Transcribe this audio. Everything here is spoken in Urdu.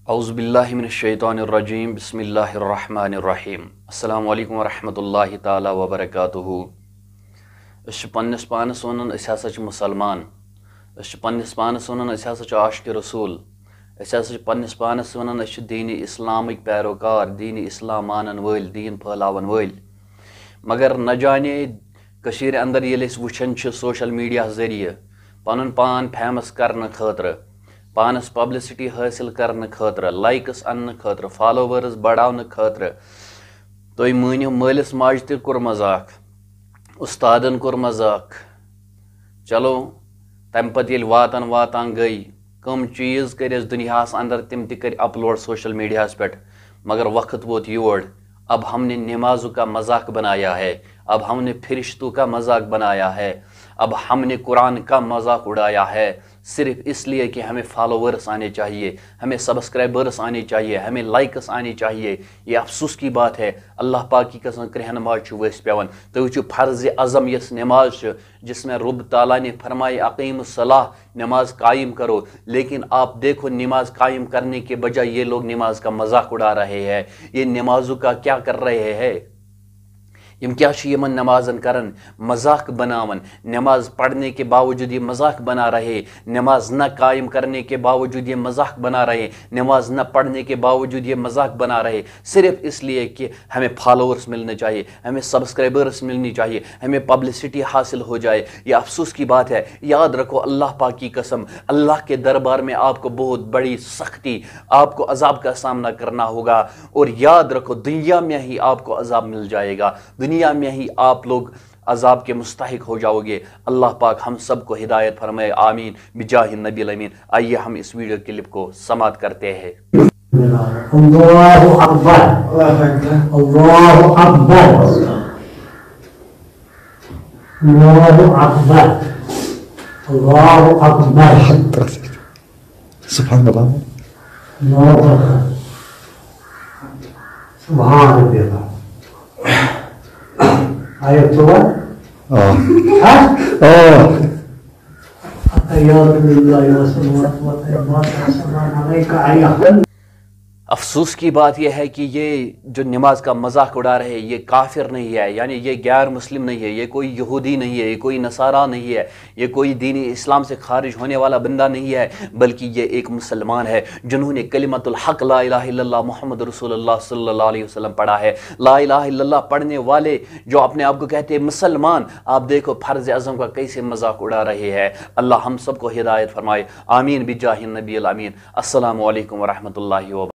اعوذ باللہ من الشیطان الرجیم بسم اللہ الرحمن الرحیم السلام علیکم ورحمۃ اللہ تعالی وبرکاتہ پنس پانس ونان اس ہسا مسلمان پنس پانس ونان اس ہسا عاشق رسول پنس پانس ونان اس دین اسلامک پیروکار دین اسلام مانن ول دین پھیلاون ول مگر نہ جانے کشیر اندر یل وچھان سوشل میڈیا ذریعہ پن پان فیمس کرنے خاطر پانس پبلسٹی حاصل کرنے خاطر لائکس ان خاطر فالوورز بڑھانے خاطر تھی مانو مالس ماج تہ کور مذاق استادن کور مذاق چلو تمہ پتہ ییٚلہِ واتان واتان گئی کم چیز کر دنیاس اندر تم تہ کر اپلوڈ سوشل میڈیاس پہ مگر وقت ووت یور اب ہم نے نمازوں کا مذاق بنایا ہے اب ہم نے فرشتوں کا مذاق بنایا ہے اب ہم نے قرآن کا مذاق اڑایا ہے صرف اس لیے کہ ہمیں فالوورس آنے چاہیے ہمیں سبسکرائبرس آنے چاہیے ہمیں لائکس آنے چاہیے یہ افسوس کی بات ہے اللہ پاک کی قسم کرہ نماز ویس پیون تو وچو فرض اعظم یس نماز جس میں رب تعالیٰ نے فرمائے اقیم الصلاح نماز قائم کرو لیکن آپ دیکھو نماز قائم کرنے کے بجائے یہ لوگ نماز کا مذاق اڑا رہے ہیں یہ نمازوں کا کیا کر رہے ہیں یم کیا یمن نمازن کرن مذاق بناون نماز پڑھنے کے باوجود یہ مذاق بنا رہے نماز نہ قائم کرنے کے باوجود یہ مذاق بنا رہے نماز نہ پڑھنے کے باوجود یہ مذاق بنا رہے صرف اس لیے کہ ہمیں فالوورس ملنے چاہیے ہمیں سبسکرائبرس ملنی چاہیے ہمیں پبلسٹی حاصل ہو جائے یہ افسوس کی بات ہے یاد رکھو اللہ پاک کی قسم اللہ کے دربار میں آپ کو بہت بڑی سختی آپ کو عذاب کا سامنا کرنا ہوگا اور یاد رکھو دنیا میں ہی آپ کو عذاب مل جائے گا دنیا میں ہی آپ لوگ عذاب کے مستحق ہو جاؤ گے اللہ پاک ہم سب کو ہدایت فرمائے آمین بجاہ النبی الامین آئیے ہم اس ویڈیو کلپ کو سماعت کرتے ہیں اللہ اکبر اللہ اکبر اللہ اکبر اللہ اکبر سبحان اللہ اللہ اکبر سبحان اللہ آیت صور التحیات للہ والصلوات والطیبات والسلام علیک ایھا افسوس کی بات یہ ہے کہ یہ جو نماز کا مذاق اڑا رہے یہ کافر نہیں ہے یعنی یہ غیر مسلم نہیں ہے یہ کوئی یہودی نہیں ہے یہ کوئی نصارہ نہیں ہے یہ کوئی دین اسلام سے خارج ہونے والا بندہ نہیں ہے بلکہ یہ ایک مسلمان ہے جنہوں نے کلمت الحق لا الہ الا اللہ محمد رسول اللہ صلی اللہ علیہ وسلم پڑھا ہے لا الہ الا اللہ پڑھنے والے جو اپنے آپ کو کہتے ہیں مسلمان آپ دیکھو فرض اعظم کا کیسے مذاق اڑا رہے ہیں اللہ ہم سب کو ہدایت فرمائے آمین بجاہ النبی الامین السلام علیکم ورحمۃ اللہ وبرکاتہ